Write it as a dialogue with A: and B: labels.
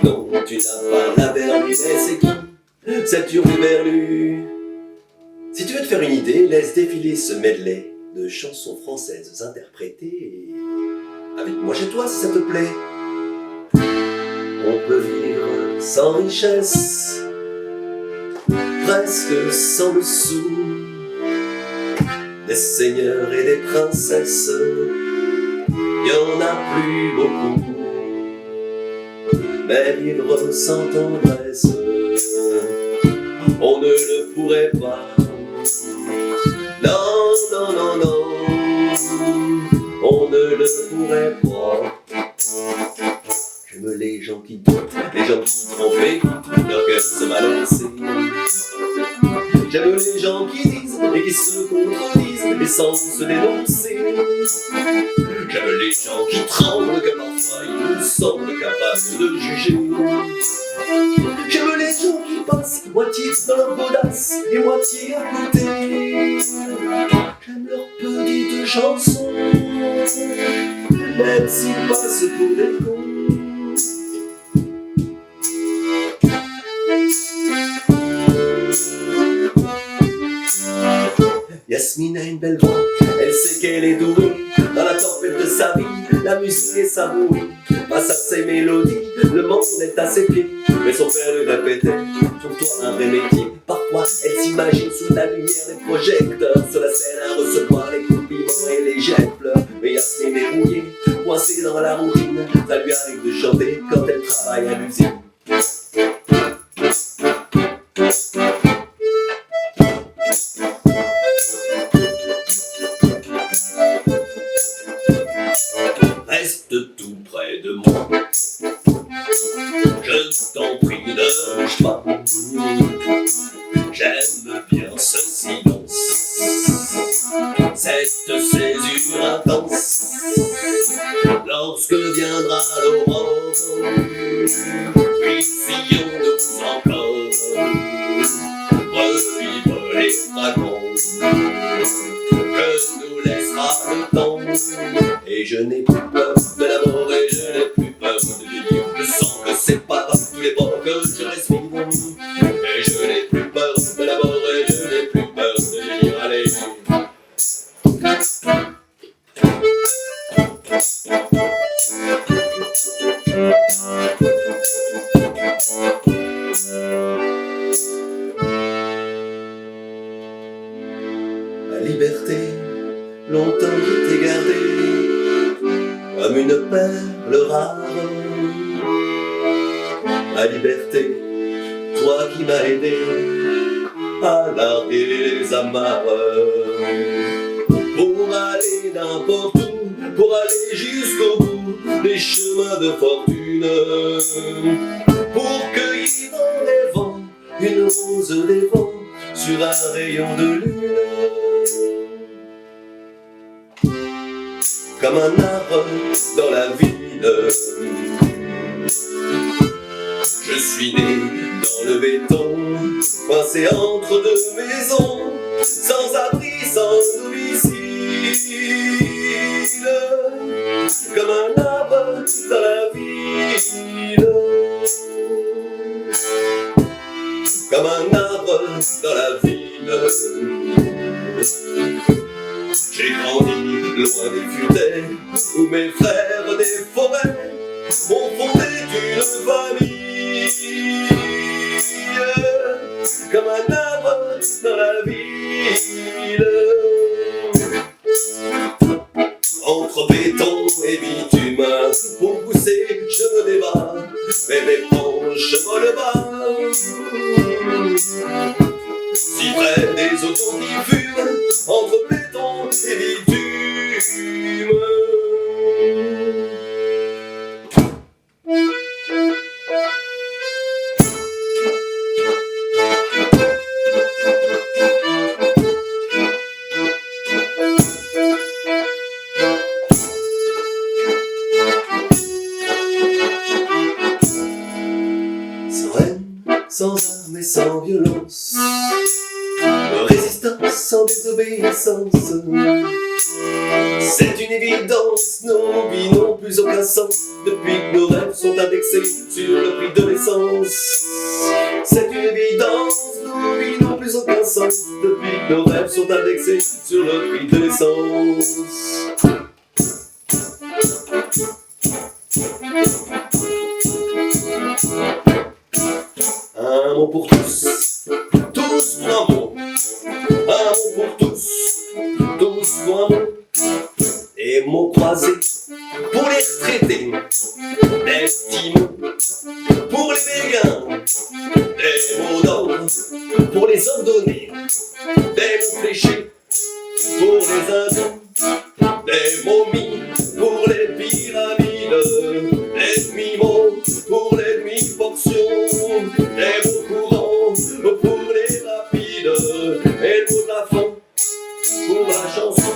A: Non, tu n'as pas la verlue, mais c'est qui cette hurluberlue? Si tu veux te faire une idée, laisse défiler ce medley de chansons françaises interprétées avec moi chez toi si ça te plaît. On peut vivre sans richesse, presque sans le sou, des seigneurs et des princesses, y en a plus beaucoup. Mais vivre sans tendresse, on ne le pourrait pas. Non, non, non, non, on ne le pourrait pas. J'aime les gens qui doutent, les gens qui trompent et qui leur cœur se balancer. J'aime les gens qui disent et qui se contredisent et sans se dénoncer. J'aime les gens qui tremblent que parfois ils nous semblent capables de juger. J'aime les gens qui passent moitié dans leur godasse et moitié à côté. J'aime leurs petites chansons, même s'ils passent pour des cons. Yasmine a une belle voix, elle sait qu'elle est douée. Dans la tempête de sa vie, la musique est sa bouée. Face à ses mélodies, le monde est à ses pieds. Mais son père lui répétait, trouve-toi un vrai métier. Parfois, elle s'imagine sous la lumière des projecteurs, sur la scène à recevoir les compliments et les jets de fleurs. Mais Yasmine est rouillée, coincée dans la routine. Ça lui arrive de chanter quand elle travaille à l'usine. Reste tout près de moi, je t'en prie ne bouge pas. J'aime bien ce silence, cette césure intense. Lorsque viendra l'aurore, puissions-nous encore revivre les fragments que nous laissera le temps. Et je n'ai plus peur de la mort et je n'ai plus peur de vivre. Je sens que c'est par tous les bords que je respire. Et je n'ai plus peur de la mort et je n'ai plus peur de vivre. Allez. La liberté, longtemps je t'ai gardée comme une perle rare. La liberté, toi qui m'as aidé à larguer les amarres. Pour aller n'importe où, pour aller jusqu'au bout des chemins de fortune. Pour cueillir dans les vents une rose des vents sur un rayon de lune. Comme un arbre dans la ville, je suis né dans le béton, coincé entre deux maisons, sans abri, sans domicile. Comme un arbre dans la ville, comme un arbre dans la ville. J'ai grandi loin des futaies, où mes frères des forêts ont fondé une famille. Comme un arbre dans la ville, entre béton et bitume, pour pousser je me débat, mais mes branches volent bas. Si près des autos qui fument, entre béton et bitume. Sans haine, sans armes et sans violence, résistance sans désobéissance, C'est une évidence, nos vies n'ont plus aucun sens depuis que nos rêves sont indexés sur le prix de l'essence. C'est une évidence, nos vies n'ont plus aucun sens depuis que nos rêves sont indexés sur le prix de l'essence. Un mot pour tous, tous pour un mot. Un mot pour tous, tous pour un mot. Des mots croisés pour les retraités, des petits mots pour les béguins, des mots d'or pour les ordonnés, des mots fléchés pour les hindous, des momies pour les pyramides, des demi-mots pour les demi-portions, des mots courants pour les rapides, et le mot de la fin pour la chanson.